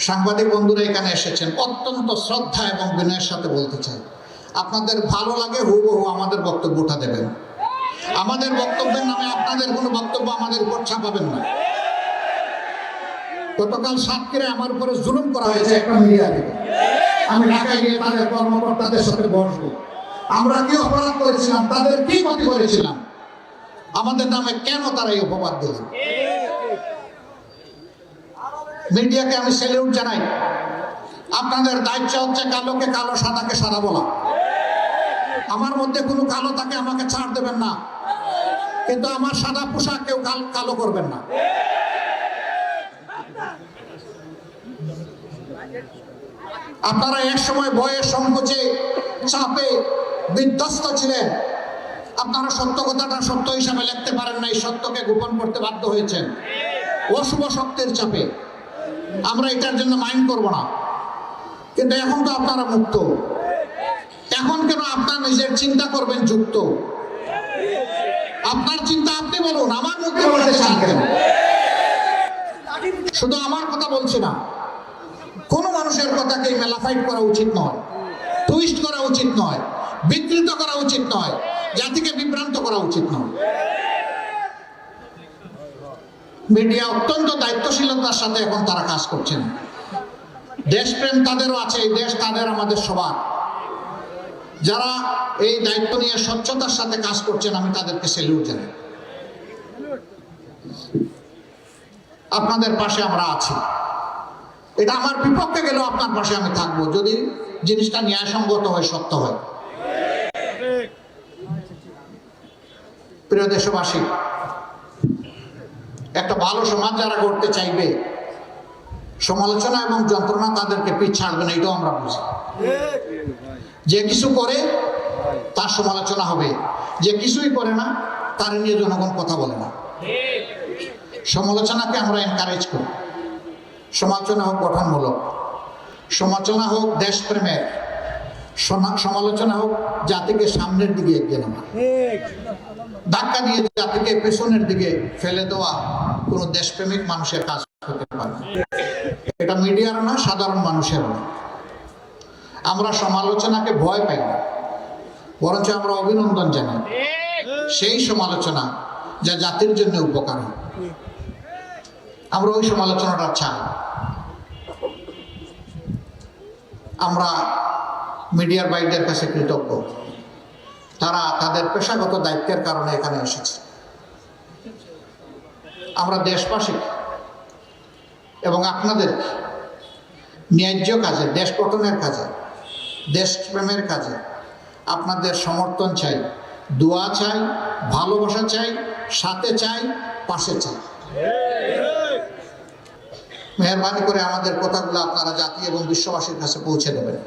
সাংবাদিক বন্ধুরা এখানে এসেছেন, অত্যন্ত শ্রদ্ধা এবং বিনয়ের সাথে বলতে চাই, আপনাদের ভালো লাগে হুবহু আমাদের বক্তব্যটা দেবেন। আমাদের বক্তব্যের নামে আপনাদের কোনো বক্তব্য আমাদের উপর চাপাবেন না। গতকাল সাতক্ষীরায় আমার উপরে জুলুম করা হয়েছে একটা মিডিয়া থেকে। আমি ঢাকায় গিয়ে তাদের কর্মকর্তাদের সাথে বসবো, আমরা কি অপরাধ করেছিলাম, তাদের কি ক্ষতি করেছিলাম, আমাদের নামে কেন তারা এই অপবাদ দিলেন। মিডিয়াকে আমি স্যালিউট জানাই। আপনাদের দায়িত্ব হচ্ছে কালোকে কালো, সাদাকে সাদা বলা। আমার মধ্যে কোনো কালো থাকে আমাকে ছাড় দেবেন না, কিন্তু আমার সাদা পোশাক কেউ কালো করবেন না। আপনারা এক সময় ভয়ে সংকোচে চাপে বিধ্বস্ত ছিলেন, আপনারা সত্য কথাটা সত্য হিসাবে লিখতে পারেন নাই, সত্যকে গোপন করতে বাধ্য হয়েছেন অশুভ শক্তির চাপে। আমরা এটার জন্য মাইন্ড করব না, কিন্তু এখন তো আপনারা মুক্ত। এখন কেন আপনার নিজের চিন্তা করবেন যুক্ত? আপনার চিন্তা আপনি বলুন, আমার মুখে বলতে চান কেন? শুধু আমার কথা বলছি না, কোন মানুষের কথাকে মেলাফাইট করা উচিত নয়, টুইস্ট করা উচিত নয়, বিকৃত করা উচিত নয়, জাতিকে বিভ্রান্ত করা উচিত নয়। মিডিয়া অত্যন্ত দায়িত্বশীলতার সাথে এখন তারা কাজ করছেন। দেশপ্রেম তাদেরও আছে, এই দেশ তাদের, আমাদের সবার। যারা এই দায়িত্ব নিয়ে স্বচ্ছতার সাথে কাজ করছেন, আমি তাদেরকে স্যালুট জানাই। আপনাদের পাশে আমরা আছি। এটা আমার বিপক্ষে গেলেও আপনার পাশে আমি থাকবো, যদি জিনিসটা ন্যায়সঙ্গত হয়, সত্য হয়। প্রিয় দেশবাসী, একটা ভালো সমাজ যারা গড়তে চাইবে, সমালোচনা এবং যন্ত্রণা তাদেরকে পিছ ছাড়বে না, এটাও আমরা বুঝি। যে কিছু করে তার সমালোচনা হবে, যে কিছুই করে না তার নিয়ে জনগণ কথা বলে না। সমালোচনাকে আমরা এনকারেজ করি। সমালোচনা হোক গঠনমূলক, সমালোচনা হোক দেশপ্রেমের, সমালোচনা হোক জাতিকে সামনের দিকে এগিয়ে নেওয়া। ধাক্কা দিয়ে জাতিকে পেছনের দিকে ফেলে দেওয়া কোনো দেশপ্রেমিক মানুষের কাজ হতে পারে না। এটা মিডিয়ার না, সাধারণ মানুষের না। আমরা সমালোচনাকে ভয় পাই না, বরঞ্চ আমরা অভিনন্দন জানাই সেই সমালোচনা যা জাতির জন্য উপকার হয়। আমরা ওই সমালোচনাটা চাই। আমরা মিডিয়ার ভাইদের কাছে কৃতজ্ঞ, তারা তাদের পেশাগত দায়িত্বের কারণে এখানে এসেছে। আমরা দেশবাসী এবং আপনাদের ন্যায্য কাজে, দেশ গঠনের কাজে, দেশপ্রেমের কাজে আপনাদের সমর্থন চাই, দোয়া চাই, ভালোবাসা চাই, সাথে চাই, পাশে চাই। মেহরবানি করে আমাদের কথাগুলো আপনারা জাতি এবং বিশ্ববাসীর কাছে পৌঁছে দেবেন।